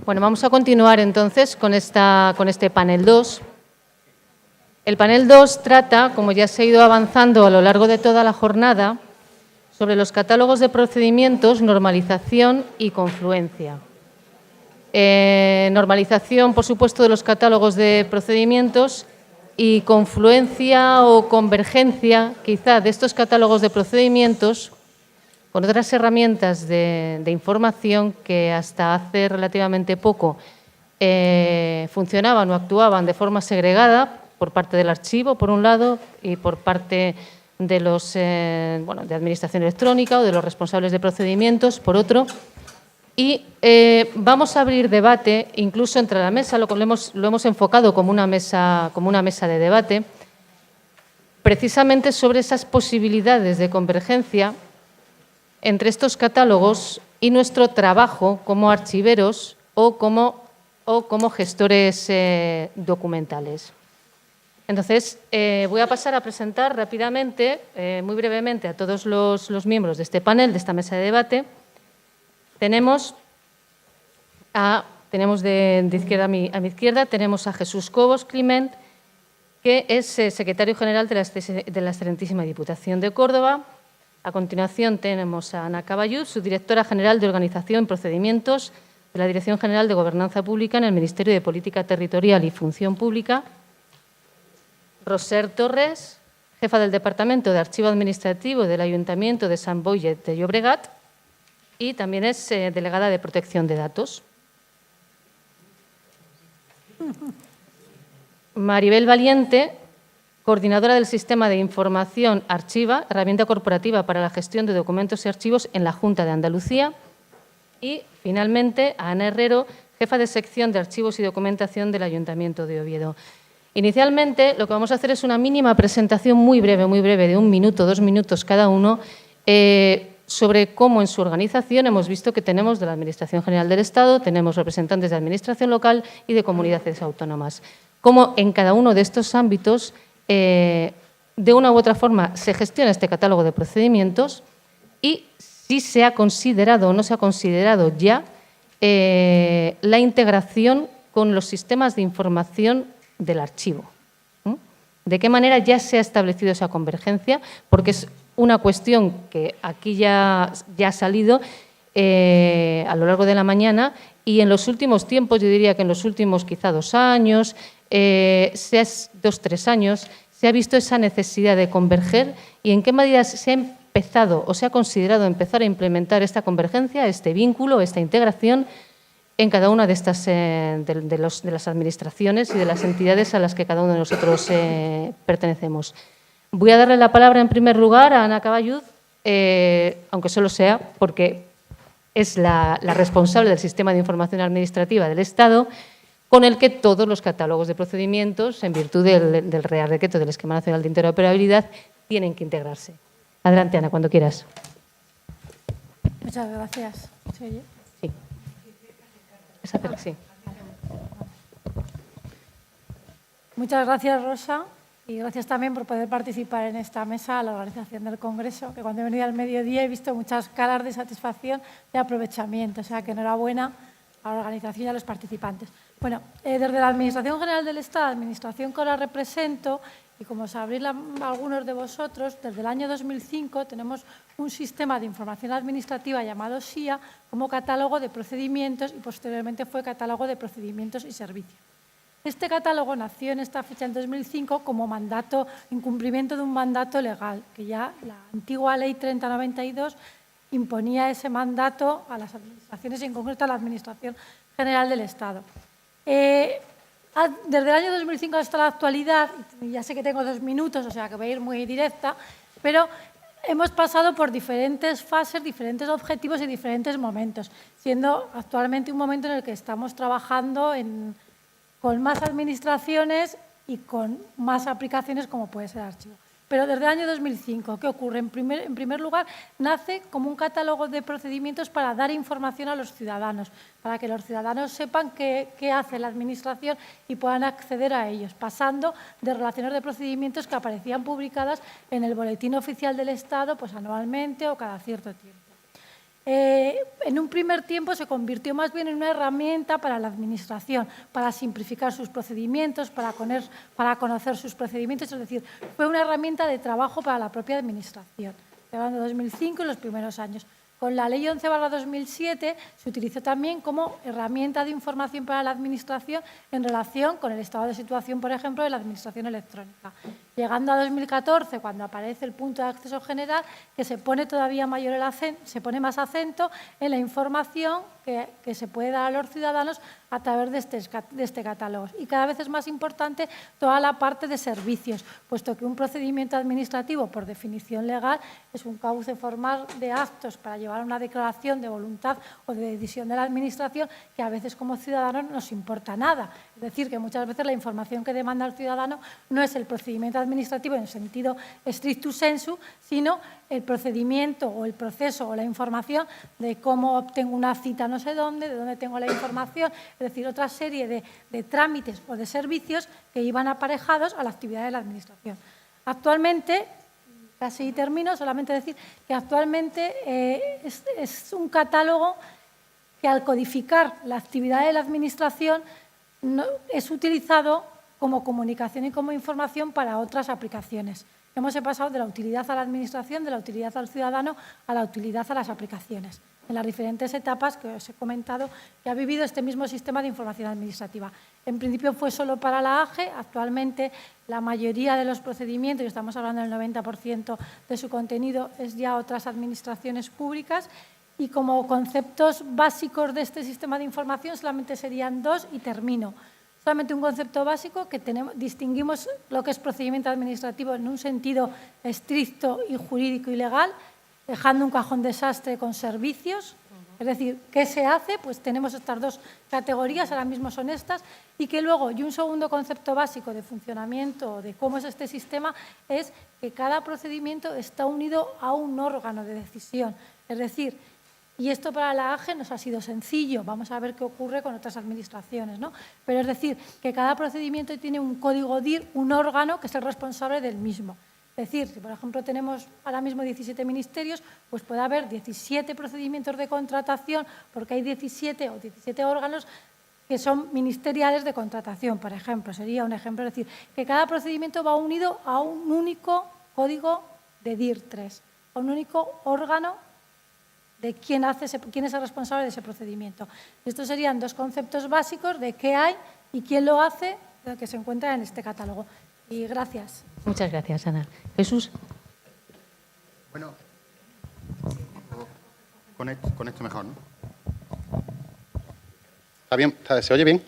Bueno, vamos a continuar entonces con este panel 2. El panel 2 trata, como ya se ha ido avanzando a lo largo de toda la jornada, sobre los catálogos de procedimientos, normalización y confluencia. Normalización, por supuesto, de los catálogos de procedimientos y confluencia o convergencia, quizá, de estos catálogos de procedimientos con otras herramientas de información que hasta hace relativamente poco funcionaban o actuaban de forma segregada por parte del archivo, por un lado, y por parte de de administración electrónica o de los responsables de procedimientos, por otro. Y vamos a abrir debate, incluso entre la mesa, lo hemos enfocado como una mesa de debate, precisamente sobre esas posibilidades de convergencia entre estos catálogos y nuestro trabajo como archiveros o como gestores documentales. Entonces, voy a pasar a presentar rápidamente, muy brevemente, a todos los miembros de este panel, de esta mesa de debate. Tenemos de izquierda a mi izquierda, tenemos a Jesús Cobos Climent, que es secretario general de la Excelentísima Diputación de Córdoba. A continuación tenemos a Ana Caballud, subdirectora general de Organización y Procedimientos de la Dirección General de Gobernanza Pública en el Ministerio de Política Territorial y Función Pública. Roser Torres, jefa del Departamento de Archivo Administrativo del Ayuntamiento de Sant Boi de Llobregat y también es delegada de Protección de Datos. Maribel Valiente, coordinadora del Sistema de Información Archiva, herramienta corporativa para la gestión de documentos y archivos en la Junta de Andalucía. Y, finalmente, a Ana Herrero, jefa de sección de Archivos y Documentación del Ayuntamiento de Oviedo. Inicialmente, lo que vamos a hacer es una mínima presentación muy breve, de 1 minuto, 2 minutos cada uno, sobre cómo en su organización hemos visto que tenemos de la Administración General del Estado, tenemos representantes de Administración Local y de comunidades autónomas. Cómo en cada uno de estos ámbitos, de una u otra forma, se gestiona este catálogo de procedimientos y si se ha considerado o no se ha considerado ya la integración con los sistemas de información del archivo. ¿De qué manera ya se ha establecido esa convergencia? Porque es una cuestión que aquí ya ha salido a lo largo de la mañana y en los últimos tiempos, yo diría que en los últimos quizá 2 años, 2-3 años, se ha visto esa necesidad de converger y en qué medida se ha empezado o se ha considerado empezar a implementar esta convergencia, este vínculo, esta integración en cada una de estas de las administraciones y de las entidades a las que cada uno de nosotros pertenecemos. Voy a darle la palabra en primer lugar a Ana Caballud, aunque solo sea porque es la responsable del Sistema de Información Administrativa del Estado, con el que todos los catálogos de procedimientos, en virtud del Real Decreto del Esquema Nacional de Interoperabilidad, tienen que integrarse. Adelante, Ana, cuando quieras. Muchas gracias. ¿Se oye? Sí. Sí. Muchas gracias, Rosa, y gracias también por poder participar en esta mesa a la organización del Congreso, que cuando he venido al mediodía he visto muchas caras de satisfacción y aprovechamiento, o sea que enhorabuena a la organización y a los participantes. Bueno, desde la Administración General del Estado, administración que ahora represento, y como sabréis algunos de vosotros, desde el año 2005 tenemos un sistema de información administrativa llamado SIA como catálogo de procedimientos y posteriormente fue catálogo de procedimientos y servicios. Este catálogo nació en esta fecha, en 2005, como mandato, incumplimiento de un mandato legal, que ya la antigua Ley 3092 imponía ese mandato a las administraciones y en concreto a la Administración General del Estado. Desde el año 2005 hasta la actualidad, y ya sé que tengo 2 minutos, o sea que voy a ir muy directa, pero hemos pasado por diferentes fases, diferentes objetivos y diferentes momentos, siendo actualmente un momento en el que estamos trabajando con más administraciones y con más aplicaciones como puede ser Archivo. Pero desde el año 2005, ¿qué ocurre? En primer lugar, nace como un catálogo de procedimientos para dar información a los ciudadanos, para que los ciudadanos sepan qué hace la Administración y puedan acceder a ellos, pasando de relaciones de procedimientos que aparecían publicadas en el Boletín Oficial del Estado pues, anualmente o cada cierto tiempo. en un primer tiempo se convirtió más bien en una herramienta para la Administración, para simplificar sus procedimientos, para conocer sus procedimientos, es decir, fue una herramienta de trabajo para la propia Administración. Hablando de 2005 y los primeros años. Con la Ley 11/2007 se utilizó también como herramienta de información para la Administración en relación con el estado de situación, por ejemplo, de la Administración electrónica. Llegando a 2014, cuando aparece el punto de acceso general, que se pone todavía mayor el acento, se pone más acento en la información que se puede dar a los ciudadanos a través de este catálogo. Y cada vez es más importante toda la parte de servicios, puesto que un procedimiento administrativo, por definición legal, es un cauce formal de actos para llevar una declaración de voluntad o de decisión de la Administración que a veces como ciudadanos no nos importa nada. Es decir, que muchas veces la información que demanda el ciudadano no es el procedimiento administrativo en sentido stricto sensu, sino el procedimiento o el proceso o la información de cómo obtengo una cita no sé dónde, de dónde tengo la información, es decir, otra serie de trámites o de servicios que iban aparejados a la actividad de la Administración. Actualmente, casi termino, solamente decir que actualmente es un catálogo que al codificar la actividad de la Administración es utilizado como comunicación y como información para otras aplicaciones. Hemos pasado de la utilidad a la Administración, de la utilidad al ciudadano, a la utilidad a las aplicaciones, en las diferentes etapas que os he comentado que ha vivido este mismo sistema de información administrativa. En principio fue solo para la AGE, actualmente la mayoría de los procedimientos, y estamos hablando del 90% de su contenido, es ya otras administraciones públicas, y como conceptos básicos de este sistema de información solamente serían dos y termino. Solamente un concepto básico que distinguimos lo que es procedimiento administrativo en un sentido estricto y jurídico y legal, dejando un cajón desastre con servicios. Es decir, ¿qué se hace? Pues tenemos estas dos categorías, ahora mismo son estas, y que luego, y un segundo concepto básico de funcionamiento, de cómo es este sistema, es que cada procedimiento está unido a un órgano de decisión. Es decir, y esto para la AGE nos ha sido sencillo, vamos a ver qué ocurre con otras administraciones, ¿no? Pero es decir, que cada procedimiento tiene un código DIR, un órgano que es el responsable del mismo. Es decir, si por ejemplo tenemos ahora mismo 17 ministerios, pues puede haber 17 procedimientos de contratación porque hay 17 o 17 órganos que son ministeriales de contratación, por ejemplo, sería un ejemplo. Es decir, que cada procedimiento va unido a un único código de DIR 3, a un único órgano de quién es el responsable de ese procedimiento. Estos serían dos conceptos básicos de qué hay y quién lo hace, que se encuentra en este catálogo. Y gracias. Muchas gracias, Ana. Jesús. Bueno, con esto mejor, ¿no? ¿Está bien? ¿Se oye bien?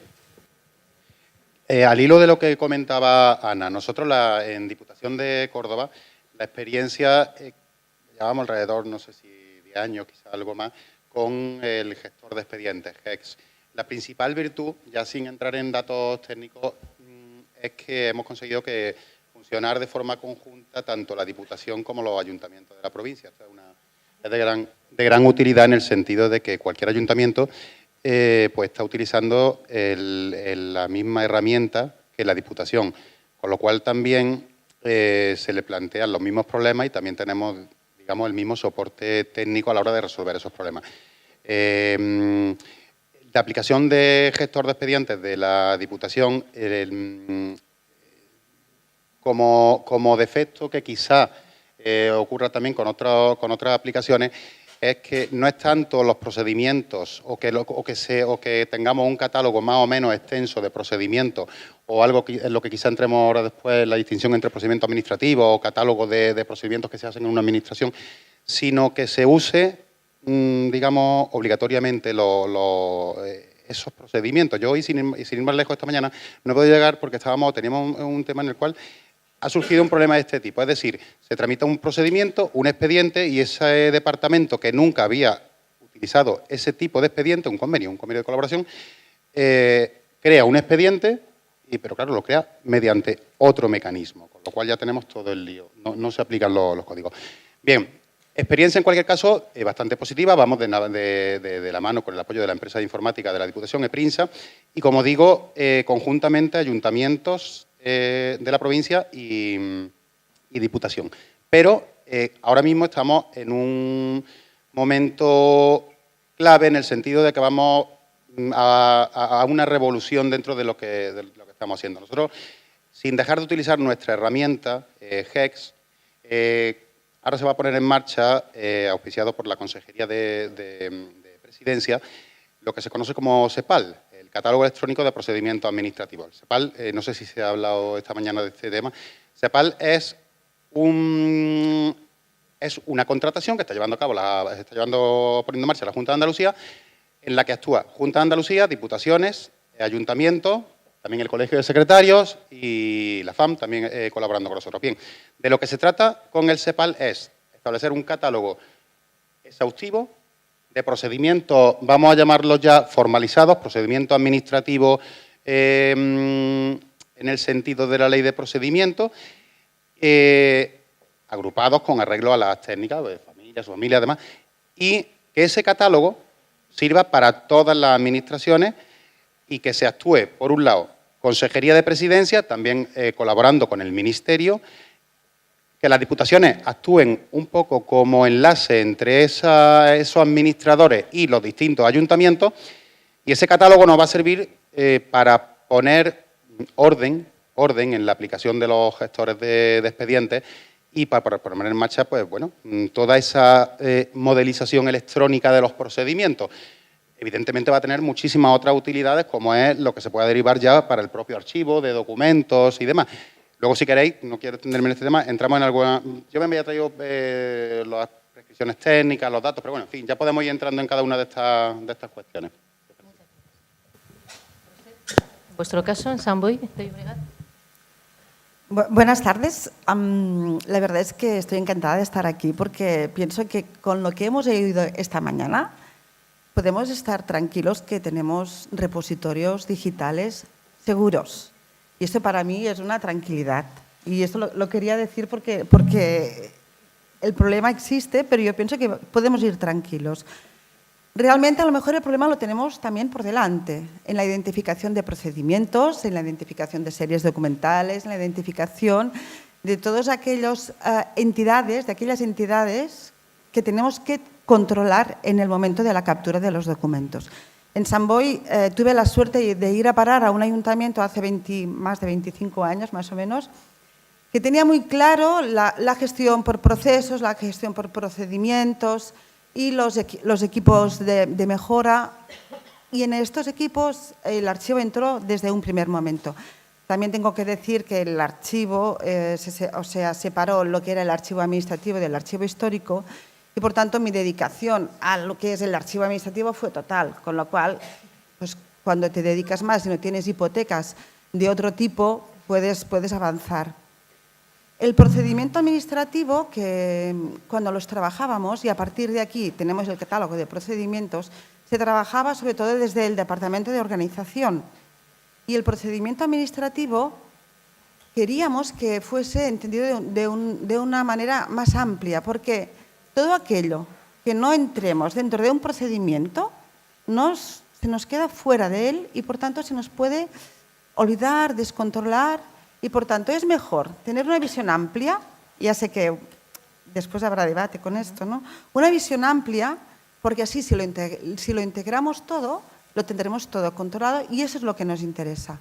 Al hilo de lo que comentaba Ana, nosotros en Diputación de Córdoba, la experiencia, llevamos alrededor, no sé si años, quizá algo más, con el gestor de expedientes, GEX. La principal virtud, ya sin entrar en datos técnicos, es que hemos conseguido que funcionar de forma conjunta tanto la Diputación como los ayuntamientos de la provincia. Esto es de gran utilidad en el sentido de que cualquier ayuntamiento pues está utilizando la misma herramienta que la Diputación, con lo cual también se le plantean los mismos problemas y también tenemos, digamos, el mismo soporte técnico a la hora de resolver esos problemas. La aplicación de gestor de expedientes de la Diputación, como defecto que quizá ocurra también con otras aplicaciones, es que no es tanto los procedimientos o que tengamos un catálogo más o menos extenso de procedimientos o algo en lo que quizá entremos ahora después, la distinción entre procedimiento administrativo o catálogo de procedimientos que se hacen en una administración, sino que se use, digamos, obligatoriamente esos procedimientos. Yo hoy, sin ir más lejos esta mañana, no he podido llegar porque teníamos un tema en el cual ha surgido un problema de este tipo. Es decir, se tramita un procedimiento, un expediente, y ese departamento que nunca había utilizado ese tipo de expediente, un convenio de colaboración, crea un expediente, pero claro, lo crea mediante otro mecanismo, con lo cual ya tenemos todo el lío. No se aplican los códigos. Bien, experiencia en cualquier caso bastante positiva. Vamos de la mano con el apoyo de la empresa de informática de la Diputación, EPRINSA, y como digo, conjuntamente ayuntamientos de la provincia y Diputación. Pero ahora mismo estamos en momento clave en el sentido de que vamos a una revolución dentro de lo que estamos haciendo. Nosotros, sin dejar de utilizar nuestra herramienta, HEX, ahora se va a poner en marcha, auspiciado por la Consejería de Presidencia, lo que se conoce como SEPAL, el Catálogo Electrónico de Procedimientos Administrativos. El SEPAL, no sé si se ha hablado esta mañana de este tema, SEPAL es una contratación que está llevando a cabo, poniendo en marcha la Junta de Andalucía, en la que actúa Junta de Andalucía, Diputaciones, Ayuntamientos, también el Colegio de Secretarios y la FAM también colaborando con nosotros. Bien, de lo que se trata con el SEPAL es establecer un catálogo exhaustivo de procedimientos, vamos a llamarlos ya formalizados, procedimientos administrativos en el sentido de la ley de procedimientos, agrupados con arreglo a las técnicas de familias, familia, además, y que ese catálogo sirva para todas las administraciones y que se actúe, por un lado, Consejería de Presidencia, también colaborando con el Ministerio, que las diputaciones actúen un poco como enlace entre esos administradores y los distintos ayuntamientos, y ese catálogo nos va a servir para poner orden en la aplicación de los gestores de expedientes y para poner en marcha, pues bueno, toda esa modelización electrónica de los procedimientos. Evidentemente va a tener muchísimas otras utilidades, como es lo que se puede derivar ya para el propio archivo de documentos y demás. Luego, si queréis, no quiero extenderme en este tema, entramos en alguna... Yo me había traído las prescripciones técnicas, los datos, pero bueno, en fin, ya podemos ir entrando en cada una de estas cuestiones. En vuestro caso, en Sant Boi de Llobregat. Buenas tardes. La verdad es que estoy encantada de estar aquí porque pienso que con lo que hemos oído esta mañana podemos estar tranquilos que tenemos repositorios digitales seguros. Y esto para mí es una tranquilidad. Y esto lo quería decir porque el problema existe, pero yo pienso que podemos ir tranquilos. Realmente, a lo mejor el problema lo tenemos también por delante, en la identificación de procedimientos, en la identificación de series documentales, en la identificación de todas aquellas entidades, que tenemos que controlar en el momento de la captura de los documentos. En Sant Boi tuve la suerte de ir a parar a un ayuntamiento hace más de 25 años, más o menos, que tenía muy claro la gestión por procesos, la gestión por procedimientos y los equipos de mejora. Y en estos equipos el archivo entró desde un primer momento. También tengo que decir que el archivo, separó lo que era el archivo administrativo del archivo histórico y, por tanto, mi dedicación a lo que es el archivo administrativo fue total, con lo cual, pues, cuando te dedicas más y no tienes hipotecas de otro tipo, puedes avanzar. El procedimiento administrativo, que cuando los trabajábamos, y a partir de aquí tenemos el catálogo de procedimientos, se trabajaba sobre todo desde el Departamento de Organización. Y el procedimiento administrativo queríamos que fuese entendido de una manera más amplia, porque todo aquello que no entremos dentro de un procedimiento se nos queda fuera de él y, por tanto, se nos puede olvidar, descontrolar. Y, por tanto, es mejor tener una visión amplia, ya sé que después habrá debate con esto, ¿no? Una visión amplia, porque así si lo integramos todo, lo tendremos todo controlado y eso es lo que nos interesa.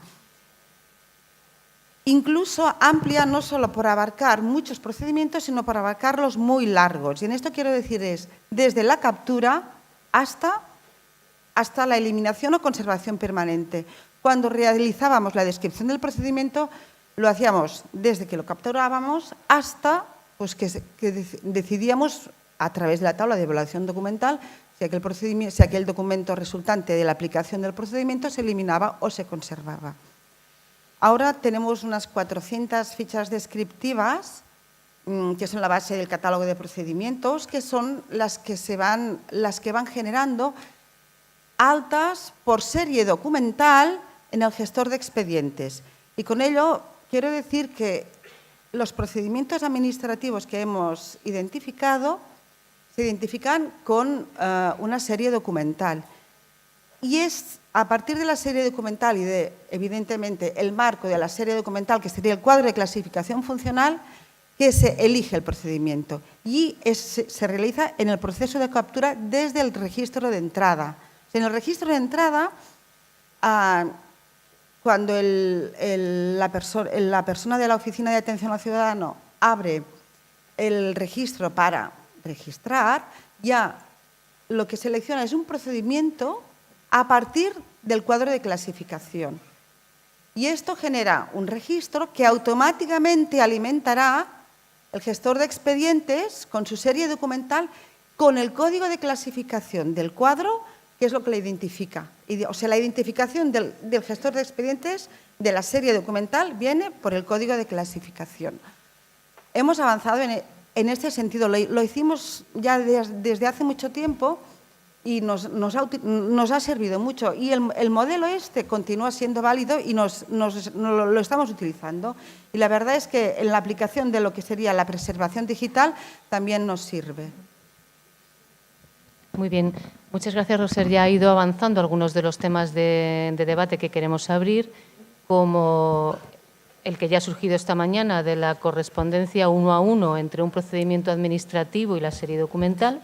Incluso amplia no solo por abarcar muchos procedimientos, sino por abarcarlos muy largos. Y en esto quiero decir es desde la captura hasta la eliminación o conservación permanente. Cuando realizábamos la descripción del procedimiento, lo hacíamos desde que lo capturábamos hasta pues, que decidíamos a través de la tabla de evaluación documental si aquel documento resultante de la aplicación del procedimiento se eliminaba o se conservaba. Ahora tenemos unas 400 fichas descriptivas que son la base del catálogo de procedimientos, que son las que van generando altas por serie documental en el gestor de expedientes. Y con ello quiero decir que los procedimientos administrativos que hemos identificado se identifican con una serie documental. Y es a partir de la serie documental y de, evidentemente, el marco de la serie documental, que sería el cuadro de clasificación funcional, que se elige el procedimiento y se realiza en el proceso de captura desde el registro de entrada. En el registro de entrada, cuando la persona de la Oficina de Atención al Ciudadano abre el registro para registrar, ya lo que selecciona es un procedimiento a partir del cuadro de clasificación. Y esto genera un registro que automáticamente alimentará el gestor de expedientes con su serie documental con el código de clasificación del cuadro, que es lo que le identifica. O sea, la identificación del gestor de expedientes de la serie documental viene por el código de clasificación. Hemos avanzado en este sentido, lo hicimos ya desde hace mucho tiempo y nos ha servido mucho. Y el modelo este continúa siendo válido y lo estamos utilizando. Y la verdad es que en la aplicación de lo que sería la preservación digital también nos sirve. Muy bien. Muchas gracias, Roser. Ya ha ido avanzando algunos de los temas de debate que queremos abrir, como el que ya ha surgido esta mañana de la correspondencia 1 a 1 entre un procedimiento administrativo y la serie documental,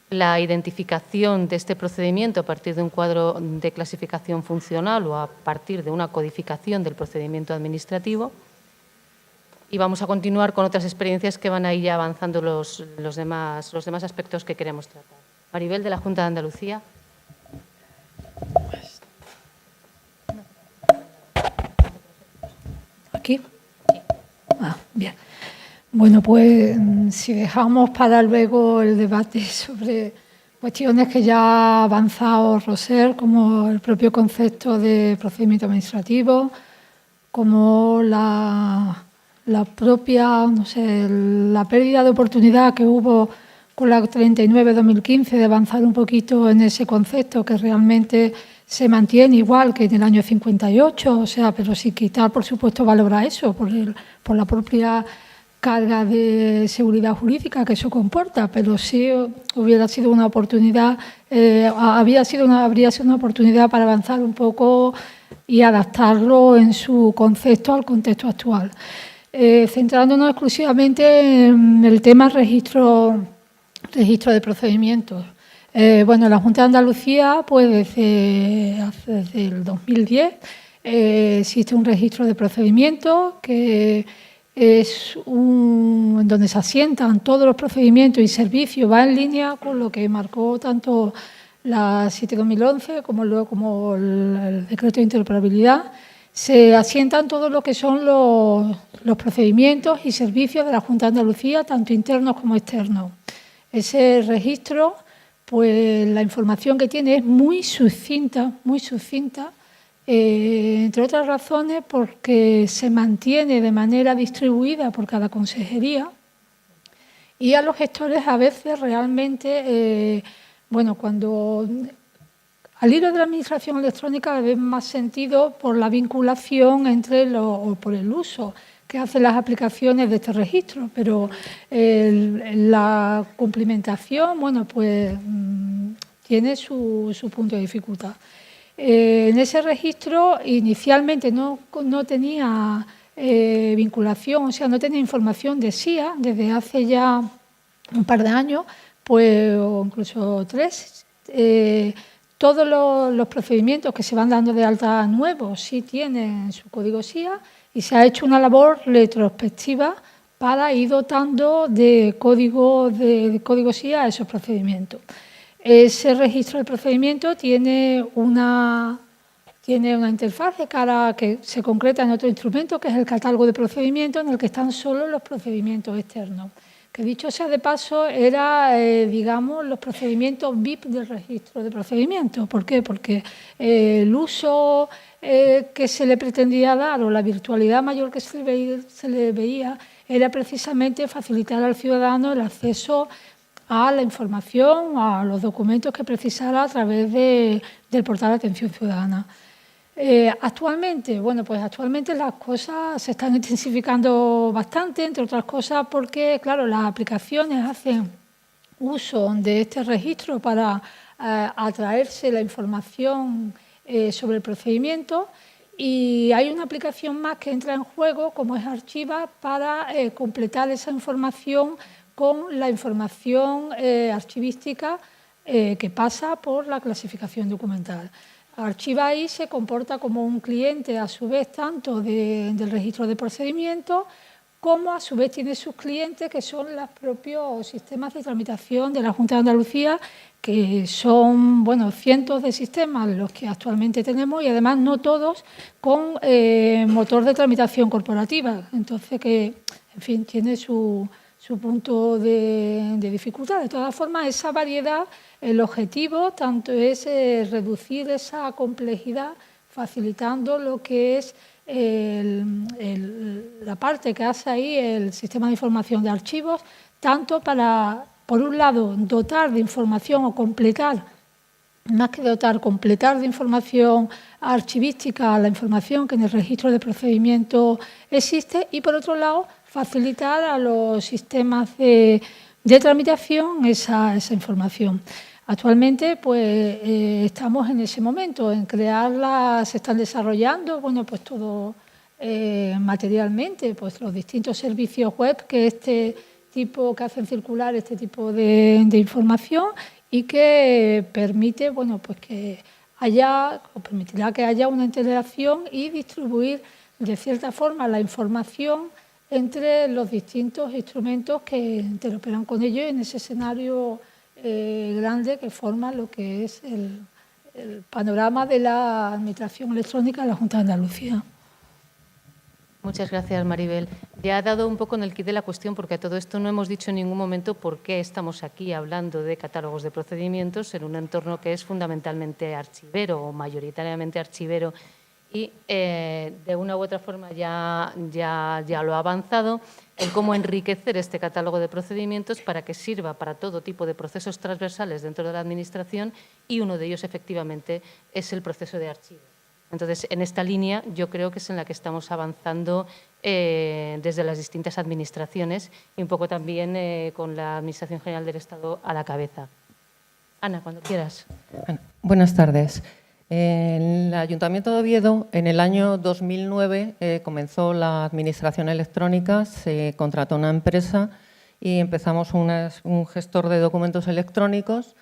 la identificación de este procedimiento a partir de un cuadro de clasificación funcional o a partir de una codificación del procedimiento administrativo. Y vamos a continuar con otras experiencias que van a ir ya avanzando los demás aspectos que queremos tratar. Maribel, de la Junta de Andalucía. ¿Aquí? Bien. Bueno, pues si dejamos para luego el debate sobre cuestiones que ya ha avanzado Roser, como el propio concepto de procedimiento administrativo, como la propia, no sé, la pérdida de oportunidad que hubo con la 39-2015 de avanzar un poquito en ese concepto que realmente se mantiene igual que en el año 58, o sea, pero sin quitar, por supuesto, valor a eso, por la propia carga de seguridad jurídica que eso comporta, pero sí hubiera sido una oportunidad, habría sido una oportunidad para avanzar un poco y adaptarlo en su concepto al contexto actual. Centrándonos exclusivamente en el tema registro de procedimientos. Bueno, la Junta de Andalucía, pues desde el 2010 existe un registro de procedimientos que es donde se asientan todos los procedimientos y servicios, va en línea con lo que marcó tanto la 7/2011 como el decreto de interoperabilidad. Se asientan todo lo que son los procedimientos y servicios de la Junta de Andalucía, tanto internos como externos. Ese registro, pues la información que tiene es muy sucinta, entre otras razones porque se mantiene de manera distribuida por cada consejería y a los gestores a veces realmente, cuando al hilo de la administración electrónica le ven más sentido por la vinculación o por el uso que hacen las aplicaciones de este registro, pero la cumplimentación, tiene su punto de dificultad. En ese registro inicialmente no tenía vinculación, o sea, no tenía información de SIA desde hace ya un par de años, pues, o incluso 3. Todos los procedimientos que se van dando de alta nuevos sí tienen su código SIA y se ha hecho una labor retrospectiva para ir dotando de código SIA a esos procedimientos. Ese registro de procedimiento tiene una interfaz de cara que se concreta en otro instrumento, que es el catálogo de procedimientos, en el que están solo los procedimientos externos. Que dicho sea de paso, era, los procedimientos VIP del registro de procedimientos. ¿Por qué? Porque el uso que se le pretendía dar o la virtualidad mayor que se le veía era precisamente facilitar al ciudadano el acceso a la información, a los documentos que precisara a través del portal de Atención Ciudadana. Actualmente las cosas se están intensificando bastante, entre otras cosas porque, claro, las aplicaciones hacen uso de este registro para atraerse la información sobre el procedimiento Y hay una aplicación más que entra en juego, como es Archiva, para completar esa información con la información archivística que pasa por la clasificación documental. Archiva ahí se comporta como un cliente, a su vez, tanto del registro de procedimientos, como a su vez tiene sus clientes, que son los propios sistemas de tramitación de la Junta de Andalucía, que son cientos de sistemas los que actualmente tenemos y además no todos con motor de tramitación corporativa. Entonces, que, en fin, tiene su punto de dificultad. De todas formas, esa variedad, el objetivo tanto es reducir esa complejidad, facilitando lo que es la parte que hace ahí el sistema de información de archivos, tanto para, por un lado, dotar de información o completar, más que dotar, completar de información archivística la información que en el registro de procedimientos existe, y por otro lado, facilitar a los sistemas de tramitación esa información. Actualmente, pues, estamos en ese momento, en crearlas, se están desarrollando, pues todo materialmente, pues los distintos servicios web que hacen circular este tipo de información y que permite, pues que permitirá que haya una integración y distribuir de cierta forma la información entre los distintos instrumentos que interoperan con ellos en ese escenario grande que forma lo que es el panorama de la administración electrónica de la Junta de Andalucía. Muchas gracias, Maribel. Ya ha dado un poco en el quid de la cuestión, porque a todo esto no hemos dicho en ningún momento por qué estamos aquí hablando de catálogos de procedimientos en un entorno que es fundamentalmente archivero o mayoritariamente archivero y de una u otra forma ya lo ha avanzado, en cómo enriquecer este catálogo de procedimientos para que sirva para todo tipo de procesos transversales dentro de la Administración, y uno de ellos efectivamente es el proceso de archivo. Entonces, en esta línea yo creo que es en la que estamos avanzando desde las distintas administraciones y un poco también con la Administración General del Estado a la cabeza. Ana, cuando quieras. Buenas tardes. En el Ayuntamiento de Oviedo, en el año 2009, comenzó la administración electrónica, se contrató una empresa y empezamos un gestor de documentos electrónicos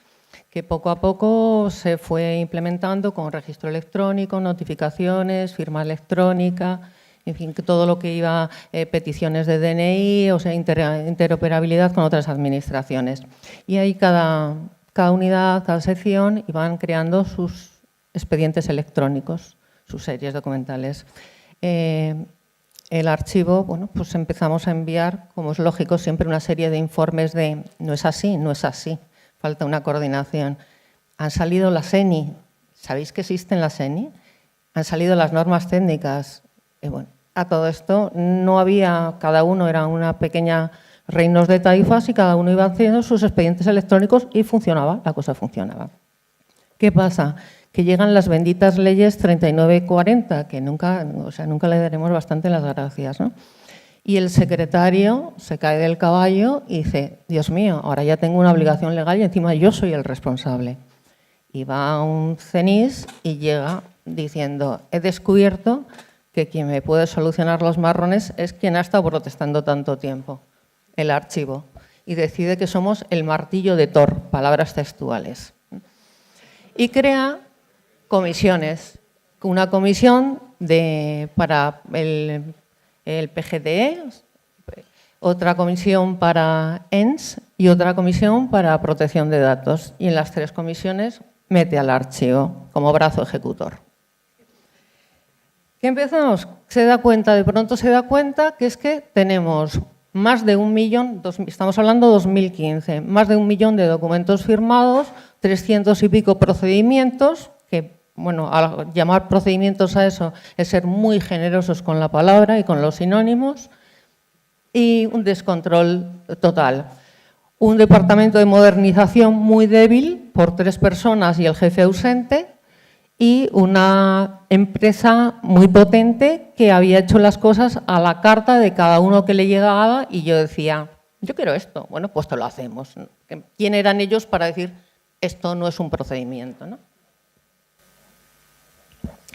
que poco a poco se fue implementando con registro electrónico, notificaciones, firma electrónica, en fin, todo lo que iba, peticiones de DNI, o sea, interoperabilidad con otras administraciones. Y ahí cada unidad, cada sección, iban creando sus expedientes electrónicos, sus series documentales. El archivo, pues empezamos a enviar, como es lógico, siempre una serie de informes de no es así, no es así, falta una coordinación. Han salido las ENI, ¿sabéis que existen las ENI? Han salido las normas técnicas. A todo esto no había, cada uno era una pequeña reinos de taifas y cada uno iba haciendo sus expedientes electrónicos y funcionaba, la cosa funcionaba. ¿Qué pasa? Que llegan las benditas leyes 39 y 40, que nunca le daremos bastante las gracias, ¿no? Y el secretario se cae del caballo y dice, Dios mío, ahora ya tengo una obligación legal y encima yo soy el responsable. Y va a un CENIS y llega diciendo, he descubierto que quien me puede solucionar los marrones es quien ha estado protestando tanto tiempo, el archivo. Y decide que somos el martillo de Thor, palabras textuales. Y crea comisiones. Una comisión para el PGDE, otra comisión para ENS y otra comisión para protección de datos. Y en las tres comisiones mete al archivo como brazo ejecutor. ¿Qué empezamos? De pronto se da cuenta que es que tenemos más de 1 millón, estamos hablando de 2015, más de 1 millón de documentos firmados, 300 y pico procedimientos, que, al llamar procedimientos a eso es ser muy generosos con la palabra y con los sinónimos, y un descontrol total. Un departamento de modernización muy débil por 3 personas y el jefe ausente, y una empresa muy potente que había hecho las cosas a la carta de cada uno que le llegaba, y yo decía, yo quiero esto, pues te lo hacemos. ¿Quién eran ellos para decir esto no es un procedimiento, ¿no?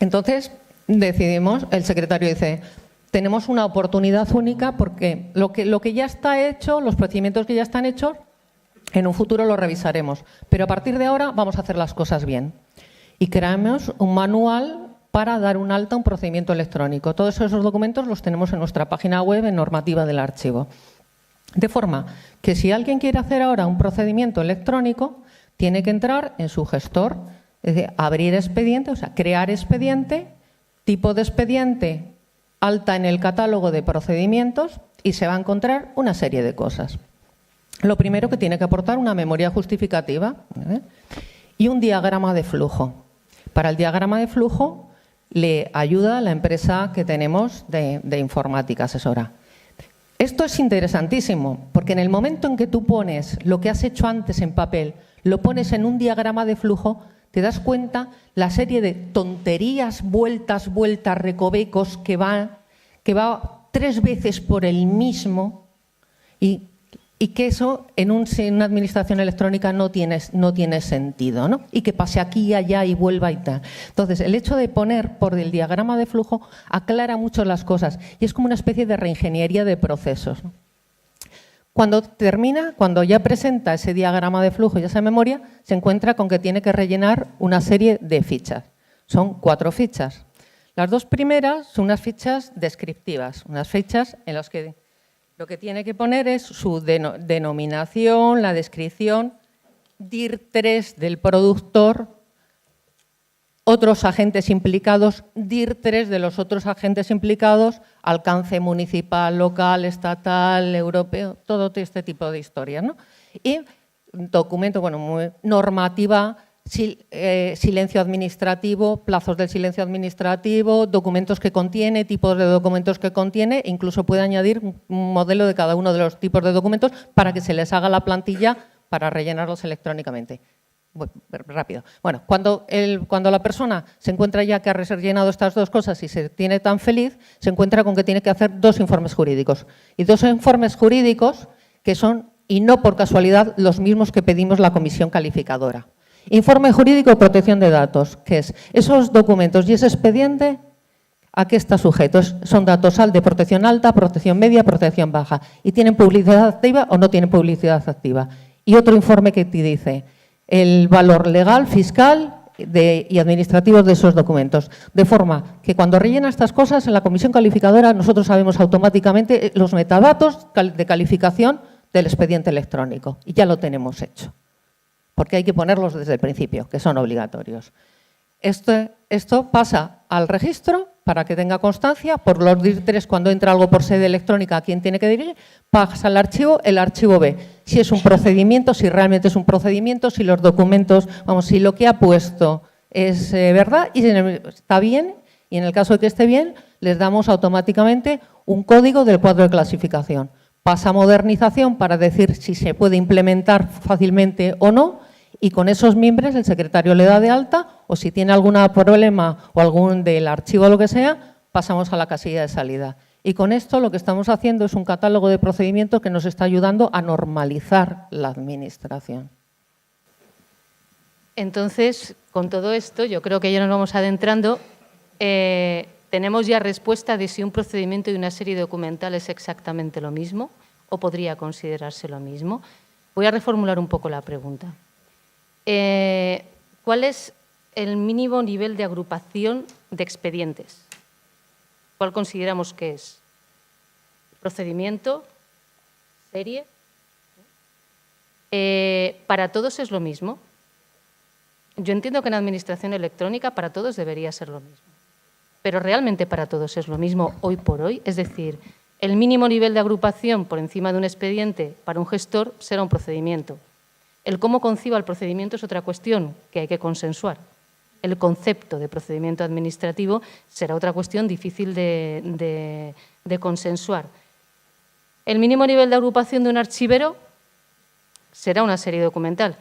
Entonces, decidimos, el secretario dice, tenemos una oportunidad única porque lo que ya está hecho, los procedimientos que ya están hechos, en un futuro los revisaremos. Pero a partir de ahora vamos a hacer las cosas bien. Y creamos un manual para dar un alta a un procedimiento electrónico. Todos esos documentos los tenemos en nuestra página web en normativa del archivo. De forma que si alguien quiere hacer ahora un procedimiento electrónico, tiene que entrar en su gestor, es decir, abrir expediente, o sea, crear expediente, tipo de expediente, alta en el catálogo de procedimientos y se va a encontrar una serie de cosas. Lo primero que tiene que aportar una memoria justificativa y un diagrama de flujo. Para el diagrama de flujo le ayuda la empresa que tenemos de informática asesora. Esto es interesantísimo porque en el momento en que tú pones lo que has hecho antes en papel, lo pones en un diagrama de flujo, te das cuenta la serie de tonterías, vueltas, recovecos que va 3 veces por el mismo y que eso en una administración electrónica no tiene sentido, ¿no? Y que pase aquí y allá y vuelva y tal. Entonces, el hecho de poner por el diagrama de flujo aclara mucho las cosas y es como una especie de reingeniería de procesos, ¿no? Cuando termina, cuando ya presenta ese diagrama de flujo y esa memoria, se encuentra con que tiene que rellenar una serie de fichas. Son 4 fichas. Las 2 primeras son unas fichas descriptivas, unas fichas en las que lo que tiene que poner es su denominación, la descripción, DIR 3 del productor, otros agentes implicados, DIR 3 de los otros agentes implicados, alcance municipal, local, estatal, europeo, todo este tipo de historias, ¿no? Y documento, bueno, normativa, silencio administrativo, plazos del silencio administrativo, documentos que contiene, tipos de documentos que contiene, incluso puede añadir un modelo de cada uno de los tipos de documentos para que se les haga la plantilla para rellenarlos electrónicamente. Rápido. Bueno, cuando la persona se encuentra ya que ha rellenado estas 2 cosas y se tiene tan feliz, se encuentra con que tiene que hacer 2 informes jurídicos. Y 2 informes jurídicos que son, y no por casualidad, los mismos que pedimos la comisión calificadora. Informe jurídico de protección de datos, que es esos documentos y ese expediente, ¿a qué está sujeto? Son datos de protección alta, protección media, protección baja. ¿Y tienen publicidad activa o no tienen publicidad activa? Y otro informe que te dice el valor legal, fiscal y administrativo de esos documentos. De forma que cuando rellena estas cosas, en la comisión calificadora nosotros sabemos automáticamente los metadatos de calificación del expediente electrónico. Y ya lo tenemos hecho. Porque hay que ponerlos desde el principio, que son obligatorios. Esto pasa al registro para que tenga constancia, por los DIR 3 cuando entra algo por sede electrónica, ¿a quién tiene que dirigir? Pasa al archivo, el archivo ve si es un procedimiento, si realmente es un procedimiento, si los documentos, si lo que ha puesto es verdad y está bien, y en el caso de que esté bien, les damos automáticamente un código del cuadro de clasificación. Pasa a modernización para decir si se puede implementar fácilmente o no, y con esos miembros el secretario le da de alta o si tiene algún problema o algún del archivo o lo que sea, pasamos a la casilla de salida. Y con esto lo que estamos haciendo es un catálogo de procedimientos que nos está ayudando a normalizar la administración. Entonces, con todo esto, yo creo que ya nos vamos adentrando. ¿Tenemos ya respuesta de si un procedimiento y una serie documental es exactamente lo mismo o podría considerarse lo mismo? Voy a reformular un poco la pregunta. ¿Cuál es el mínimo nivel de agrupación de expedientes? ¿Cuál consideramos que es? ¿Procedimiento? ¿Serie? ¿Para todos es lo mismo? Yo entiendo que en administración electrónica para todos debería ser lo mismo. Pero realmente para todos es lo mismo hoy por hoy. Es decir, el mínimo nivel de agrupación por encima de un expediente para un gestor será un procedimiento. El cómo conciba el procedimiento es otra cuestión que hay que consensuar. El concepto de procedimiento administrativo será otra cuestión difícil de consensuar. El mínimo nivel de agrupación de un archivero será una serie documental.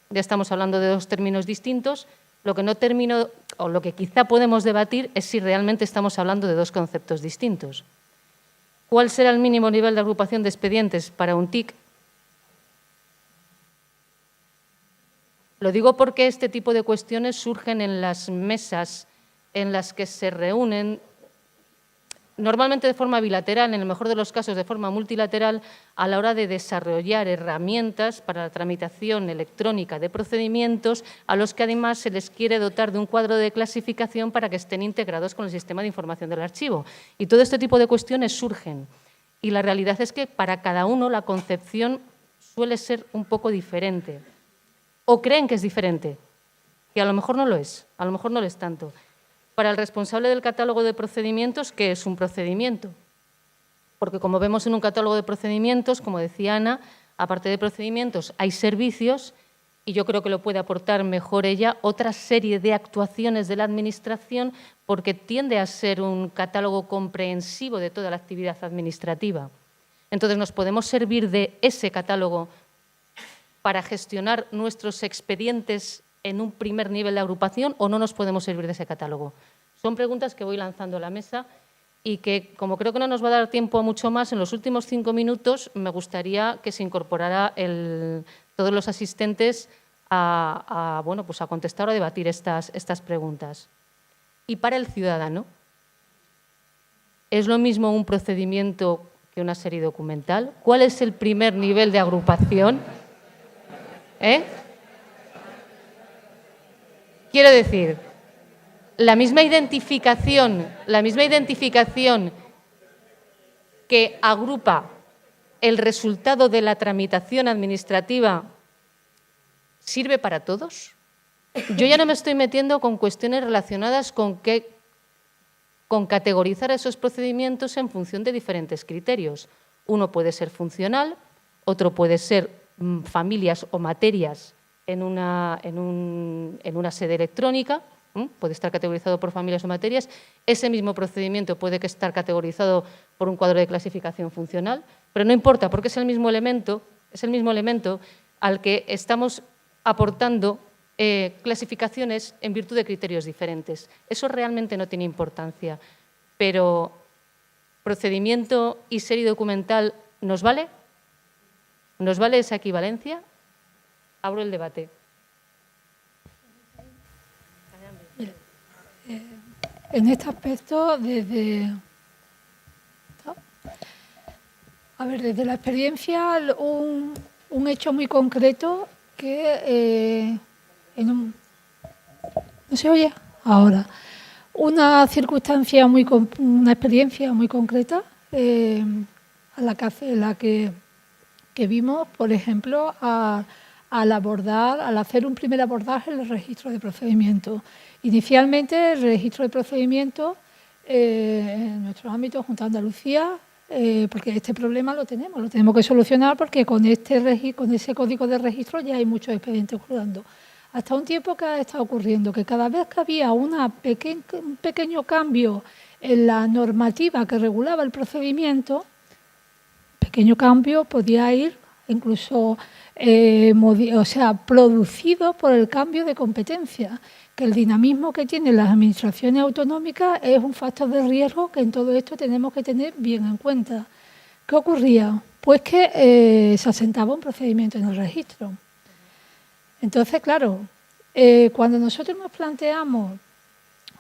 Ya estamos hablando de 2 términos distintos. Lo que no termino, o lo que quizá podemos debatir, es si realmente estamos hablando de 2 conceptos distintos. ¿Cuál será el mínimo nivel de agrupación de expedientes para un TIC? Lo digo porque este tipo de cuestiones surgen en las mesas en las que se reúnen, normalmente de forma bilateral, en el mejor de los casos de forma multilateral, a la hora de desarrollar herramientas para la tramitación electrónica de procedimientos, a los que además se les quiere dotar de un cuadro de clasificación para que estén integrados con el sistema de información del archivo. Y todo este tipo de cuestiones surgen. Y la realidad es que para cada uno la concepción suele ser un poco diferente. O creen que es diferente, que a lo mejor no lo es, a lo mejor no lo es tanto. Para el responsable del catálogo de procedimientos, ¿qué es un procedimiento? Porque como vemos en un catálogo de procedimientos, como decía Ana, aparte de procedimientos hay servicios, y yo creo que lo puede aportar mejor ella, otra serie de actuaciones de la Administración, porque tiende a ser un catálogo comprensivo de toda la actividad administrativa. Entonces, nos podemos servir de ese catálogo para gestionar nuestros expedientes en un primer nivel de agrupación, o no nos podemos servir de ese catálogo. Son preguntas que voy lanzando a la mesa y que, como creo que no nos va a dar tiempo a mucho más, en los últimos 5 minutos me gustaría que se incorporara todos los asistentes a contestar o a debatir estas preguntas. Y para el ciudadano, ¿es lo mismo un procedimiento que una serie documental? ¿Cuál es el primer nivel de agrupación? Quiero decir, la misma identificación que agrupa el resultado de la tramitación administrativa sirve para todos. Yo ya no me estoy metiendo con cuestiones relacionadas con categorizar esos procedimientos en función de diferentes criterios. Uno puede ser funcional, otro puede ser familias o materias en una sede electrónica, puede estar categorizado por familias o materias. Ese mismo procedimiento puede estar categorizado por un cuadro de clasificación funcional, pero no importa, porque es el mismo elemento al que estamos aportando clasificaciones en virtud de criterios diferentes. Eso realmente no tiene importancia, pero procedimiento y serie documental, ¿nos vale? ¿Nos vale esa equivalencia? Abro el debate. En este aspecto, desde la experiencia, un hecho muy concreto que ¿no se oye? Ahora. Una experiencia muy concreta a la que vimos, por ejemplo, al hacer un primer abordaje en el registro de procedimientos. Inicialmente, el registro de procedimientos en nuestro ámbito, Junta de Andalucía, porque este problema lo tenemos que solucionar, porque con ese código de registro ya hay muchos expedientes jugando. Hasta un tiempo que ha estado ocurriendo, que cada vez que había un pequeño cambio en la normativa que regulaba el procedimiento, pequeño cambio podía ir incluso producido por el cambio de competencia, que el dinamismo que tienen las administraciones autonómicas es un factor de riesgo que en todo esto tenemos que tener bien en cuenta. ¿Qué ocurría? Pues que se asentaba un procedimiento en el registro. Entonces, claro, cuando nosotros nos planteamos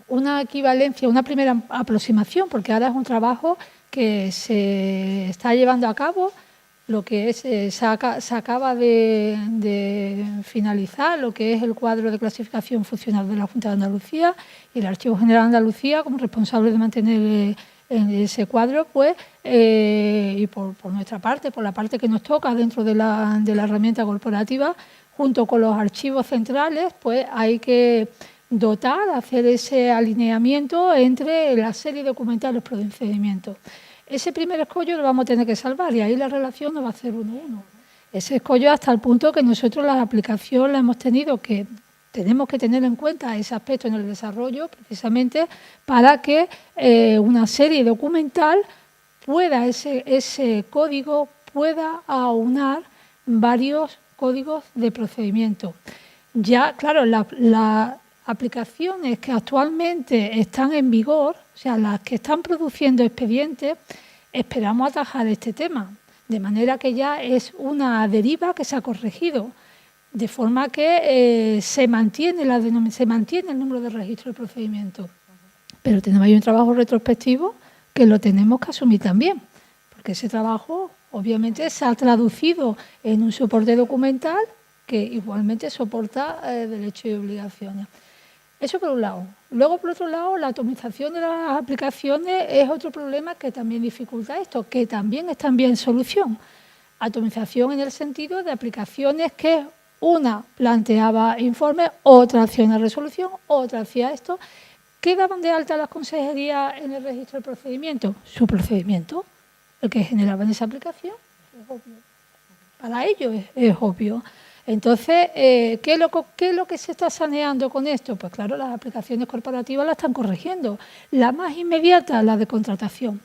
una equivalencia, una primera aproximación, porque ahora es un trabajo que se está llevando a cabo, lo que es, se acaba de finalizar lo que es el cuadro de clasificación funcional de la Junta de Andalucía, y el Archivo General de Andalucía, como responsable de mantener ese cuadro, pues, y por nuestra parte, por la parte que nos toca dentro de la herramienta corporativa, junto con los archivos centrales, pues hay que dotar, hacer ese alineamiento entre la serie documental y los procedimientos. Ese primer escollo lo vamos a tener que salvar, y ahí la relación no va a ser 1:1. Ese escollo, hasta el punto que nosotros la aplicación la hemos tenido que, tenemos que tener en cuenta ese aspecto en el desarrollo, precisamente para que una serie documental pueda, ese código pueda aunar varios códigos de procedimiento. Ya, claro, las aplicaciones que actualmente están en vigor, o sea, las que están produciendo expedientes, esperamos atajar este tema, de manera que ya es una deriva que se ha corregido, de forma que se mantiene el número de registro de procedimientos. Pero tenemos ahí un trabajo retrospectivo que lo tenemos que asumir también, porque ese trabajo obviamente se ha traducido en un soporte documental que igualmente soporta derechos y obligaciones. Eso por un lado. Luego, por otro lado, la atomización de las aplicaciones es otro problema que también dificulta esto, que también está en vía de solución. Atomización en el sentido de aplicaciones que una planteaba informes, otra hacía una resolución, otra hacía esto. ¿Qué daban de alta las consejerías en el registro de procedimiento? Su procedimiento, el que generaban esa aplicación, es obvio. Para ellos es obvio. Entonces, ¿qué es lo que se está saneando con esto? Pues claro, las aplicaciones corporativas las están corrigiendo. La más inmediata, la de contratación.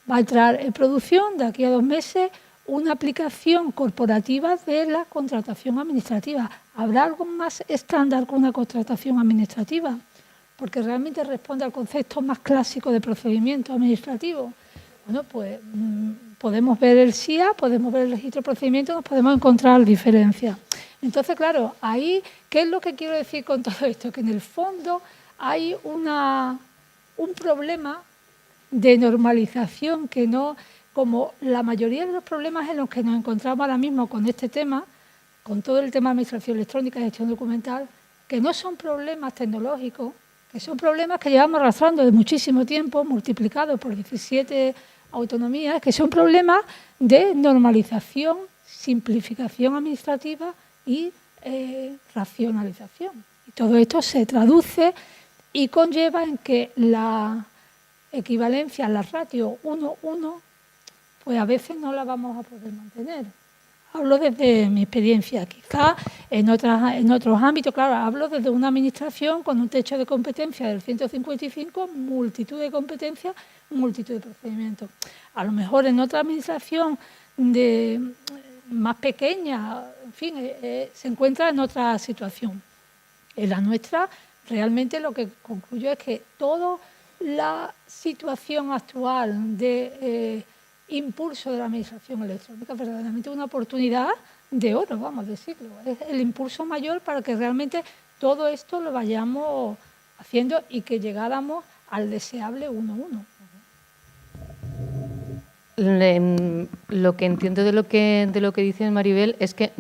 Va a entrar en producción de aquí a 2 meses una aplicación corporativa de la contratación administrativa. ¿Habrá algo más estándar que una contratación administrativa? Porque realmente responde al concepto más clásico de procedimiento administrativo. Bueno, pues podemos ver el SIA, podemos ver el registro de procedimiento, nos podemos encontrar diferencias. Entonces, claro, ahí, ¿qué es lo que quiero decir con todo esto? Que en el fondo hay un problema de normalización que no, como la mayoría de los problemas en los que nos encontramos ahora mismo con este tema, con todo el tema de administración electrónica y gestión documental, que no son problemas tecnológicos, que son problemas que llevamos arrastrando de muchísimo tiempo, multiplicados por 17 autonomías, que son problemas de normalización, simplificación administrativa y racionalización. Y todo esto se traduce y conlleva en que la equivalencia, la ratio 1:1, pues a veces no la vamos a poder mantener. Hablo desde mi experiencia, quizás en otros ámbitos, claro, hablo desde una administración con un techo de competencia del 155, multitud de competencias, multitud de procedimientos. A lo mejor en otra administración más pequeña, en fin, se encuentra en otra situación. En la nuestra, realmente lo que concluyo es que toda la situación actual de impulso de la administración electrónica es verdaderamente una oportunidad de oro, vamos a decirlo. Es el impulso mayor para que realmente todo esto lo vayamos haciendo y que llegáramos al deseable 1:1. Lo que entiendo de lo que dice Maribel es que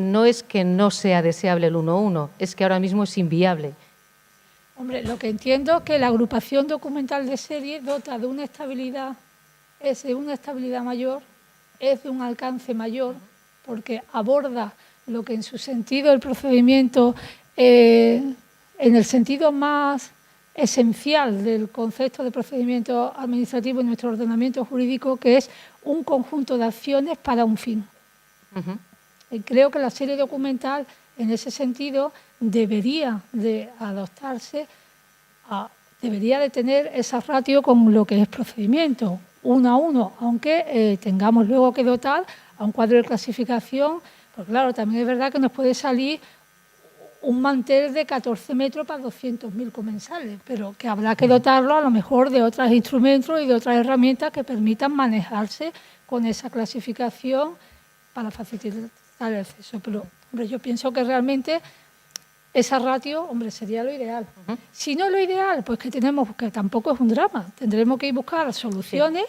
no sea deseable el 1:1, es que ahora mismo es inviable. Hombre, lo que entiendo es que la agrupación documental de serie dota de una estabilidad, es de una estabilidad mayor, es de un alcance mayor, porque aborda lo que en su sentido el procedimiento, en el sentido más esencial del concepto de procedimiento administrativo en nuestro ordenamiento jurídico, que es un conjunto de acciones para un fin. Y creo que la serie documental, en ese sentido, debería de adoptarse, debería de tener esa ratio con lo que es procedimiento, 1:1, aunque tengamos luego que dotar a un cuadro de clasificación, pues claro, también es verdad que nos puede salir un mantel de 14 metros para 200.000 comensales, pero que habrá que dotarlo a lo mejor de otros instrumentos y de otras herramientas que permitan manejarse con esa clasificación para facilitar el acceso. Pero, hombre, yo pienso que realmente esa ratio, hombre, sería lo ideal. Si no lo ideal, pues que tampoco es un drama. Tendremos que ir a buscar soluciones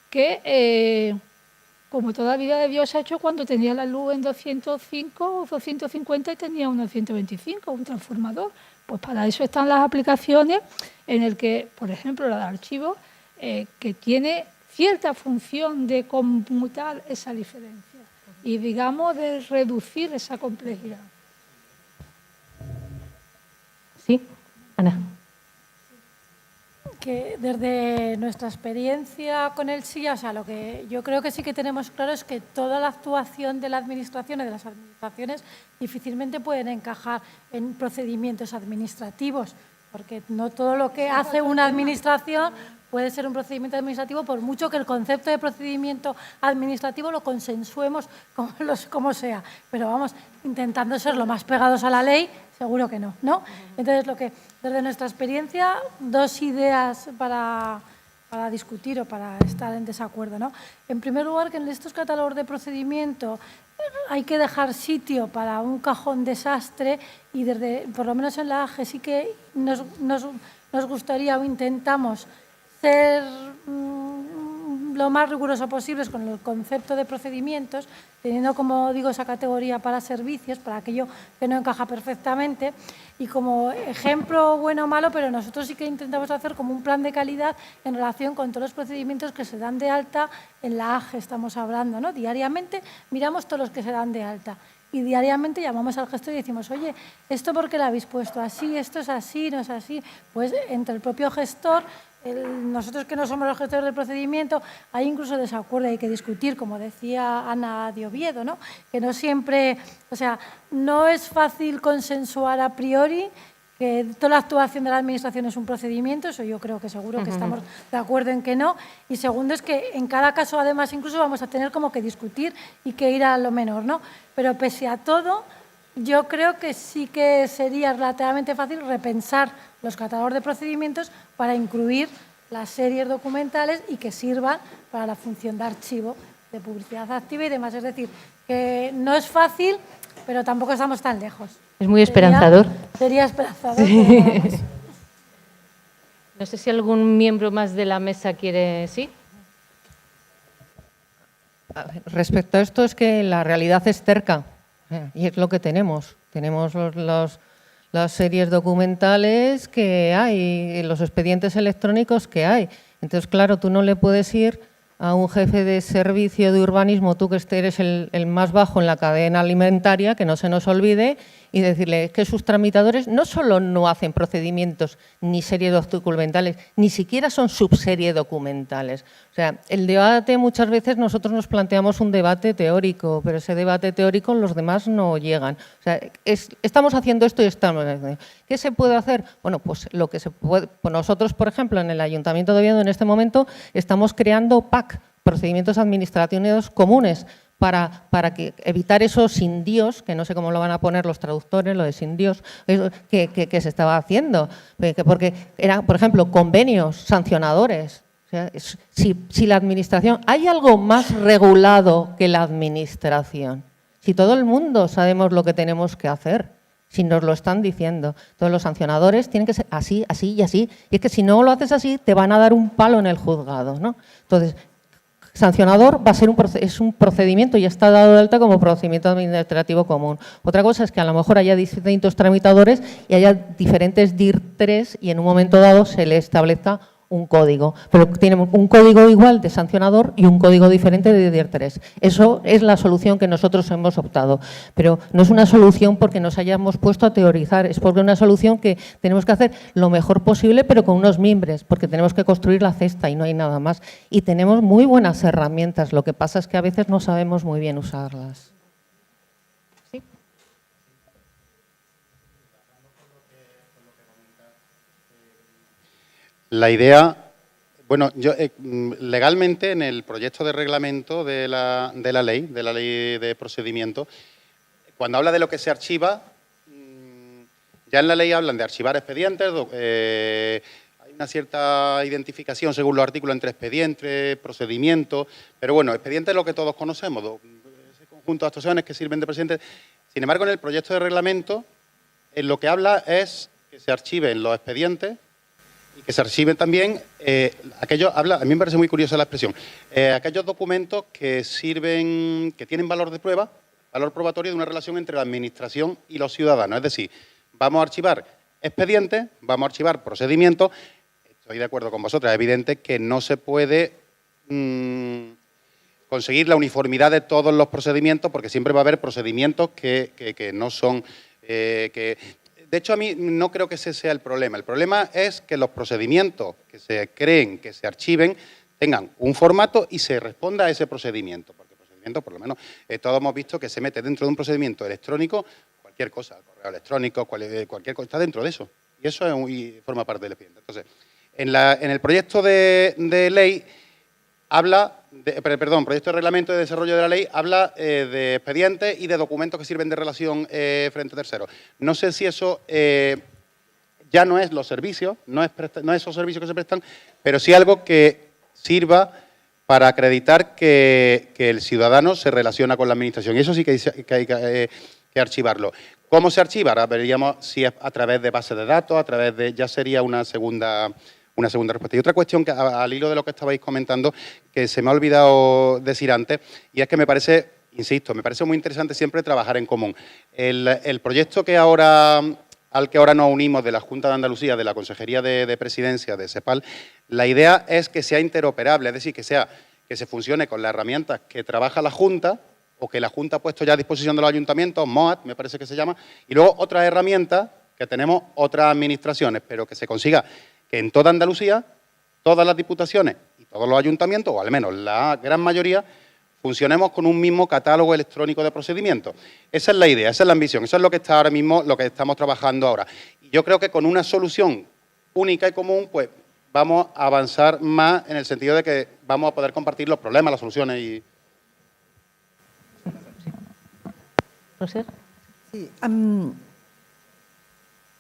que, como toda vida de Dios ha hecho cuando tenía la luz en 205 o 250 y tenía uno en 125, un transformador. Pues para eso están las aplicaciones en el que, por ejemplo, la de archivos, que tiene cierta función de conmutar esa diferencia y, digamos, de reducir esa complejidad. Sí, Ana. Que desde nuestra experiencia con el SIA, o sea, lo que yo creo que sí que tenemos claro es que toda la actuación de la administración y de las administraciones difícilmente pueden encajar en procedimientos administrativos, porque no todo lo que hace una administración puede ser un procedimiento administrativo, por mucho que el concepto de procedimiento administrativo lo consensuemos como sea. Pero vamos, intentando ser lo más pegados a la ley, seguro que no, ¿no? Entonces, desde nuestra experiencia, 2 ideas para discutir o para estar en desacuerdo, ¿no? En primer lugar, que en estos catálogos de procedimiento hay que dejar sitio para un cajón desastre y por lo menos en la AGE sí que nos gustaría o intentamos ser lo más riguroso posible con el concepto de procedimientos, teniendo, como digo, esa categoría para servicios, para aquello que no encaja perfectamente, y como ejemplo bueno o malo, pero nosotros sí que intentamos hacer como un plan de calidad en relación con todos los procedimientos que se dan de alta en la AGE, estamos hablando, ¿no? Diariamente miramos todos los que se dan de alta. Y diariamente llamamos al gestor y decimos, oye, ¿esto por qué lo habéis puesto así? ¿Esto es así? ¿No es así? Pues entre el propio gestor, nosotros que no somos los gestores del procedimiento, hay incluso desacuerdo, hay que discutir, como decía Ana de Oviedo, ¿no? Que no siempre, o sea, no es fácil consensuar a priori que toda la actuación de la Administración es un procedimiento, eso yo creo que seguro que estamos de acuerdo en que no. Y segundo es que en cada caso, además, incluso vamos a tener como que discutir y que ir a lo menor, ¿no? Pero pese a todo, yo creo que sí que sería relativamente fácil repensar los catálogos de procedimientos para incluir las series documentales y que sirvan para la función de archivo, de publicidad activa y demás. Es decir, que no es fácil, pero tampoco estamos tan lejos. Es muy esperanzador. Sería esperanzador. Sí. No sé si algún miembro más de la mesa quiere... ¿Sí? Respecto a esto, es que la realidad es cerca y es lo que tenemos. Tenemos las series documentales que hay, los expedientes electrónicos que hay. Entonces, claro, tú no le puedes ir a un jefe de servicio de urbanismo, tú que eres el más bajo en la cadena alimentaria, que no se nos olvide, y decirle que sus tramitadores no solo no hacen procedimientos ni series documentales, ni siquiera son subserie documentales. O sea, el debate muchas veces nosotros nos planteamos un debate teórico, pero ese debate teórico los demás no llegan. O sea, estamos haciendo esto y estamos haciendo. ¿Qué se puede hacer? Bueno, pues lo que se puede. Pues nosotros, por ejemplo, en el Ayuntamiento de Oviedo en este momento estamos creando PAC, procedimientos administrativos comunes, para evitar esos sin Dios, que no sé cómo lo van a poner los traductores, lo de sin Dios, que se estaba haciendo. Porque eran, por ejemplo, convenios sancionadores. O sea, si la Administración... ¿Hay algo más regulado que la Administración? Si todo el mundo sabemos lo que tenemos que hacer, si nos lo están diciendo. Todos los sancionadores tienen que ser así, así y así. Y es que si no lo haces así, te van a dar un palo en el juzgado, ¿no? Entonces, sancionador va a ser es un procedimiento y está dado de alta como procedimiento administrativo común. Otra cosa es que a lo mejor haya distintos tramitadores y haya diferentes DIR 3 y en un momento dado se le establezca un código. Pero tenemos un código igual de sancionador y un código diferente de DIR 3. Eso es la solución que nosotros hemos optado. Pero no es una solución porque nos hayamos puesto a teorizar, es porque es una solución que tenemos que hacer lo mejor posible, pero con unos mimbres, porque tenemos que construir la cesta y no hay nada más. Y tenemos muy buenas herramientas, lo que pasa es que a veces no sabemos muy bien usarlas. ¿Sí? La idea, bueno, yo legalmente en el proyecto de reglamento de la ley de procedimiento, cuando habla de lo que se archiva, ya en la ley hablan de archivar expedientes, hay una cierta identificación según los artículos entre expediente, procedimiento, pero bueno, expediente es lo que todos conocemos, ese conjunto de actuaciones que sirven de procedimiento. Sin embargo, en el proyecto de reglamento, en lo que habla es que se archiven los expedientes y que se archiven también a mí me parece muy curiosa la expresión, aquellos documentos que sirven, que tienen valor de prueba, valor probatorio de una relación entre la Administración y los ciudadanos. Es decir, vamos a archivar expedientes, vamos a archivar procedimientos. Estoy de acuerdo con vosotras, es evidente que no se puede conseguir la uniformidad de todos los procedimientos porque siempre va a haber procedimientos que no son... De hecho, a mí no creo que ese sea el problema. El problema es que los procedimientos que se creen, que se archiven, tengan un formato y se responda a ese procedimiento. Porque el procedimiento, por lo menos, todos hemos visto que se mete dentro de un procedimiento electrónico cualquier cosa, correo electrónico, cualquier cosa, está dentro de eso. Y eso forma parte del expediente. Entonces, en el proyecto de ley proyecto de reglamento de desarrollo de la ley habla de expedientes y de documentos que sirven de relación frente a terceros. No sé si eso ya no es los servicios, no es esos servicios que se prestan, pero sí algo que sirva para acreditar que el ciudadano se relaciona con la Administración. Y eso sí que hay que archivarlo. ¿Cómo se archiva? Ahora veríamos si es a través de bases de datos, ya sería una segunda una segunda respuesta. Y otra cuestión que al hilo de lo que estabais comentando, que se me ha olvidado decir antes, y es que me parece, insisto, me parece muy interesante siempre trabajar en común. El proyecto al que ahora nos unimos de la Junta de Andalucía, de la Consejería de Presidencia, de CEPAL, la idea es que sea interoperable, es decir, que se funcione con las herramientas que trabaja la Junta, o que la Junta ha puesto ya a disposición de los ayuntamientos, MOAD, me parece que se llama, y luego otras herramientas que tenemos otras administraciones, pero que se consiga que en toda Andalucía, todas las diputaciones y todos los ayuntamientos, o al menos la gran mayoría, funcionemos con un mismo catálogo electrónico de procedimientos. Esa es la idea, esa es la ambición, eso es lo que está ahora mismo, lo que estamos trabajando ahora. Y yo creo que con una solución única y común, pues vamos a avanzar más en el sentido de que vamos a poder compartir los problemas, las soluciones y... Roser. Sí,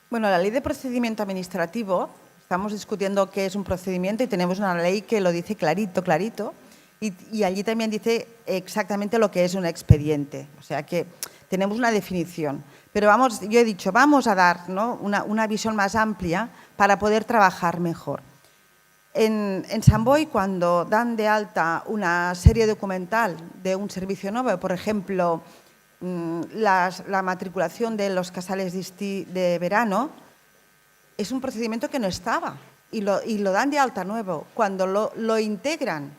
bueno, la ley de procedimiento administrativo, estamos discutiendo qué es un procedimiento y tenemos una ley que lo dice clarito, clarito, y allí también dice exactamente lo que es un expediente, o sea que tenemos una definición. Pero yo he dicho, vamos a dar, ¿no?, una visión más amplia para poder trabajar mejor. En Sant Boi, cuando dan de alta una serie documental de un servicio nuevo, por ejemplo, la matriculación de los casales de verano, es un procedimiento que no estaba y lo dan de alta nuevo. Cuando lo integran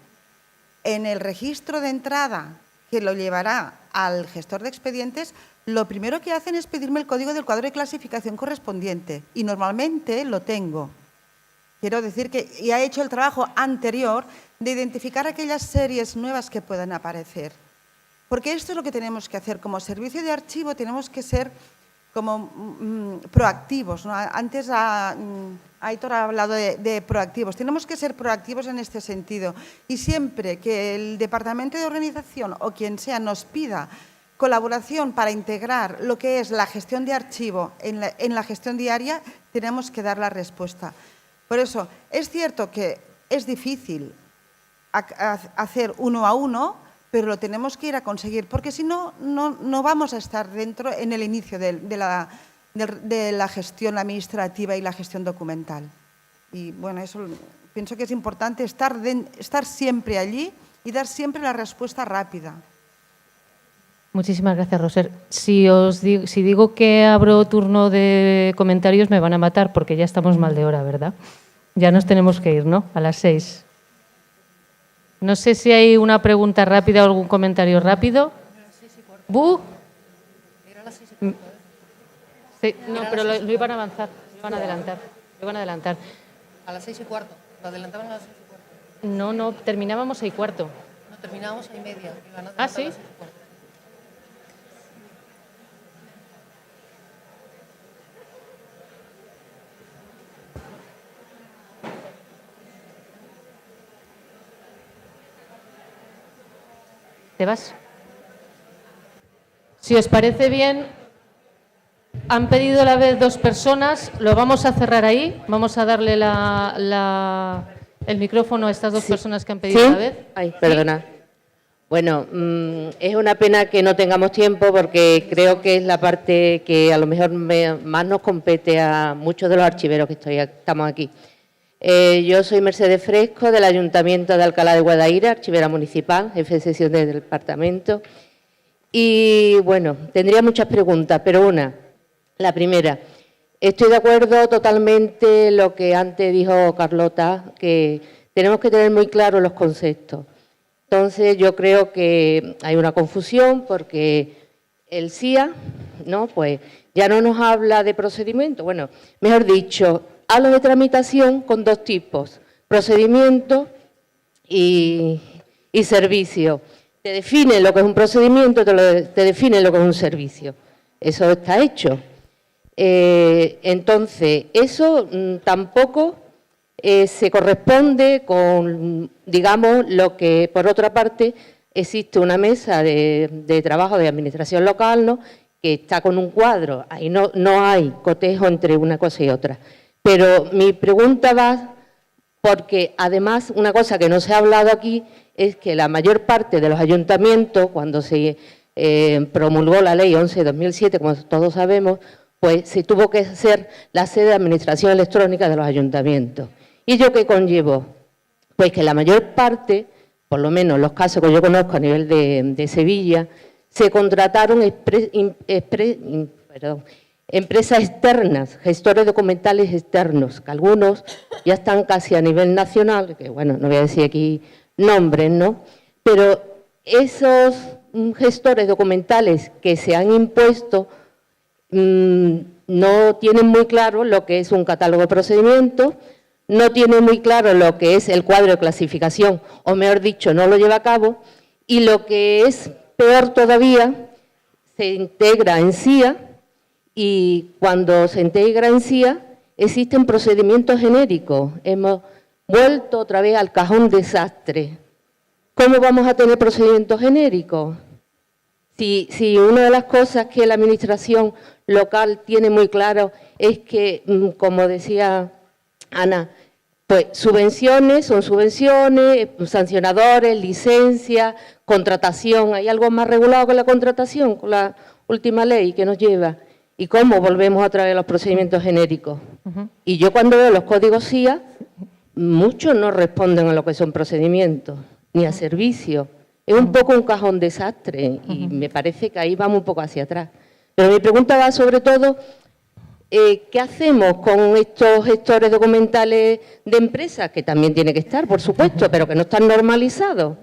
en el registro de entrada que lo llevará al gestor de expedientes, lo primero que hacen es pedirme el código del cuadro de clasificación correspondiente y normalmente lo tengo. Quiero decir que ya he hecho el trabajo anterior de identificar aquellas series nuevas que puedan aparecer. Porque esto es lo que tenemos que hacer. Como servicio de archivo tenemos que ser como proactivos, ¿no? Antes Aitor ha hablado de proactivos. Tenemos que ser proactivos en este sentido. Y siempre que el Departamento de Organización o quien sea nos pida colaboración para integrar lo que es la gestión de archivo en la gestión diaria, tenemos que dar la respuesta. Por eso, es cierto que es difícil hacer uno a uno, pero lo tenemos que ir a conseguir, porque si no, no vamos a estar dentro en el inicio de la gestión administrativa y la gestión documental. Y bueno, eso pienso que es importante, estar siempre allí y dar siempre la respuesta rápida. Muchísimas gracias, Roser. Si digo que abro turno de comentarios me van a matar porque ya estamos mal de hora, ¿verdad? Ya nos tenemos que ir, ¿no? A las 6. No sé si hay una pregunta rápida o algún comentario rápido. ¿Bu? Sí, no, pero lo iban a avanzar, lo iban a adelantar. Lo iban a adelantar. A las 6:15. Lo adelantaban a las 6:15. No, terminábamos 6:15. No, terminábamos 6:30. Ah, ¿sí? ¿Te vas? Si os parece bien, han pedido a la vez 2 personas, lo vamos a cerrar ahí, vamos a darle el micrófono a estas 2 personas que han pedido a la vez. Ay, perdona. Bueno, es una pena que no tengamos tiempo porque creo que es la parte que a lo mejor más nos compete a muchos de los archiveros que estamos aquí. Yo soy Mercedes Fresco, del Ayuntamiento de Alcalá de Guadaira, archivera municipal, jefe de sección del departamento. Y bueno, tendría muchas preguntas, pero la primera, estoy de acuerdo totalmente en lo que antes dijo Carlota, que tenemos que tener muy claros los conceptos. Entonces, yo creo que hay una confusión porque el SIA, ¿no?, pues ya no nos habla de procedimiento, bueno, mejor dicho, hablo de tramitación con 2 tipos, procedimiento y servicio. Te define lo que es un procedimiento, te define lo que es un servicio. Eso está hecho. Entonces, eso tampoco se corresponde con, digamos, lo que, por otra parte, existe una mesa de trabajo de administración local, ¿no?, que está con un cuadro. Ahí no hay cotejo entre una cosa y otra. Pero mi pregunta va porque, además, una cosa que no se ha hablado aquí es que la mayor parte de los ayuntamientos, cuando se promulgó la Ley 11/2007, como todos sabemos, pues se tuvo que hacer la sede de administración electrónica de los ayuntamientos. ¿Y ello qué conllevó? Pues que la mayor parte, por lo menos los casos que yo conozco a nivel de Sevilla, se contrataron empresas externas, gestores documentales externos, que algunos ya están casi a nivel nacional, que bueno, no voy a decir aquí nombres, ¿no? Pero esos gestores documentales que se han impuesto no tienen muy claro lo que es un catálogo de procedimientos, no tienen muy claro lo que es el cuadro de clasificación, o mejor dicho, no lo lleva a cabo, y lo que es peor todavía, se integra en CIA, y cuando se integra en CIA existen procedimientos genéricos. Hemos vuelto otra vez al cajón desastre. ¿Cómo vamos a tener procedimientos genéricos? Si una de las cosas que la administración local tiene muy claro es que, como decía Ana, pues subvenciones son subvenciones, sancionadores, licencias, contratación. ¿Hay algo más regulado que la contratación, con la última ley que nos lleva? ¿Y cómo volvemos a través de los procedimientos genéricos? Y yo cuando veo los códigos CIA, muchos no responden a lo que son procedimientos, ni a servicios. Es un poco un cajón desastre y me parece que ahí vamos un poco hacia atrás. Pero mi pregunta va sobre todo, ¿qué hacemos con estos gestores documentales de empresas? Que también tiene que estar, por supuesto, pero que no están normalizados.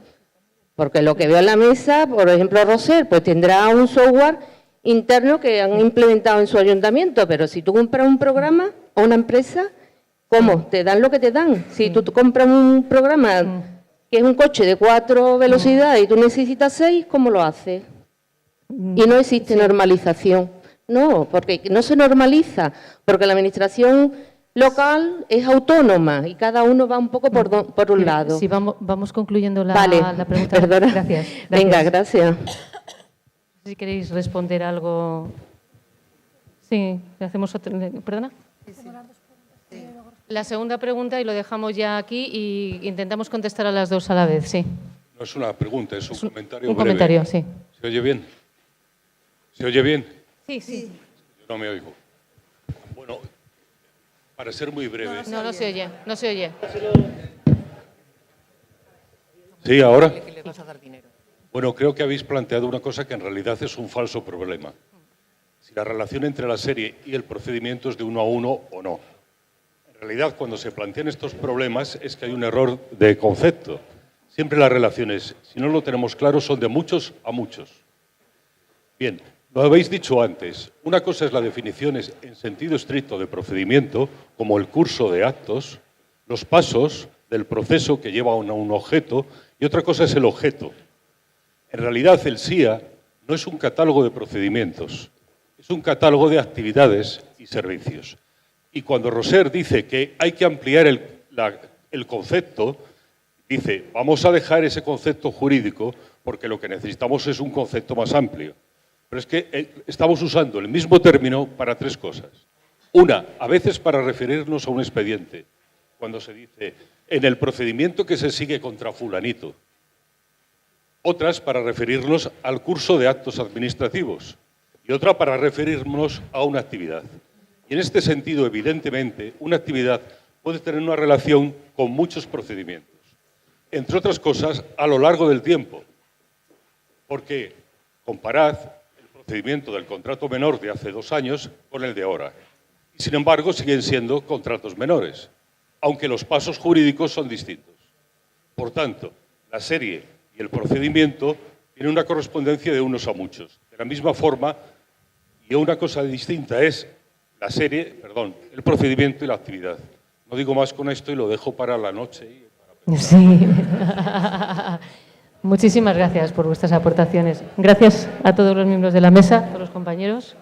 Porque lo que veo en la mesa, por ejemplo, Roser, pues tendrá un software interno que han implementado en su ayuntamiento, pero si tú compras un programa o una empresa, ¿cómo? Te dan lo que te dan. Si tú compras un programa que es un coche de 4 velocidades y tú necesitas 6, ¿cómo lo haces? Y no existe normalización. No, porque no se normaliza, porque la administración local es autónoma y cada uno va un poco por un lado. Sí, vamos concluyendo la pregunta. Perdona. Gracias. Venga, gracias. Si queréis responder algo. Sí, le hacemos otra. ¿Perdona? La segunda pregunta y lo dejamos ya aquí y intentamos contestar a las dos a la vez, sí. No es una pregunta, es un comentario Un breve. comentario, sí. ¿Se oye bien? ¿Se oye bien? Sí, sí. Yo no me oigo. Bueno, para ser muy breve. No se oye, no se oye. ¿Sí, ahora? ¿Qué le vas a dar dinero? Bueno, creo que habéis planteado una cosa que en realidad es un falso problema. Si la relación entre la serie y el procedimiento es de 1 a 1 o no. En realidad, cuando se plantean estos problemas es que hay un error de concepto. Siempre las relaciones, si no lo tenemos claro, son de muchos a muchos. Bien, lo habéis dicho antes. Una cosa es la definición en sentido estricto de procedimiento, como el curso de actos, los pasos del proceso que lleva a un objeto, y otra cosa es el objeto. En realidad, el SIA no es un catálogo de procedimientos, es un catálogo de actividades y servicios. Y cuando Roser dice que hay que ampliar el concepto, dice, vamos a dejar ese concepto jurídico porque lo que necesitamos es un concepto más amplio. Pero es que estamos usando el mismo término para 3 cosas. Una, a veces para referirnos a un expediente, cuando se dice, en el procedimiento que se sigue contra fulanito. Otras para referirnos al curso de actos administrativos y otra para referirnos a una actividad. Y en este sentido, evidentemente, una actividad puede tener una relación con muchos procedimientos, entre otras cosas, a lo largo del tiempo. Porque comparad el procedimiento del contrato menor de hace 2 años con el de ahora. Y sin embargo, siguen siendo contratos menores, aunque los pasos jurídicos son distintos. Por tanto, la serie y el procedimiento tienen una correspondencia de unos a muchos. De la misma forma, y una cosa distinta es el procedimiento y la actividad. No digo más con esto y lo dejo para la noche. Sí. Muchísimas gracias por vuestras aportaciones. Gracias a todos los miembros de la mesa, a todos los compañeros.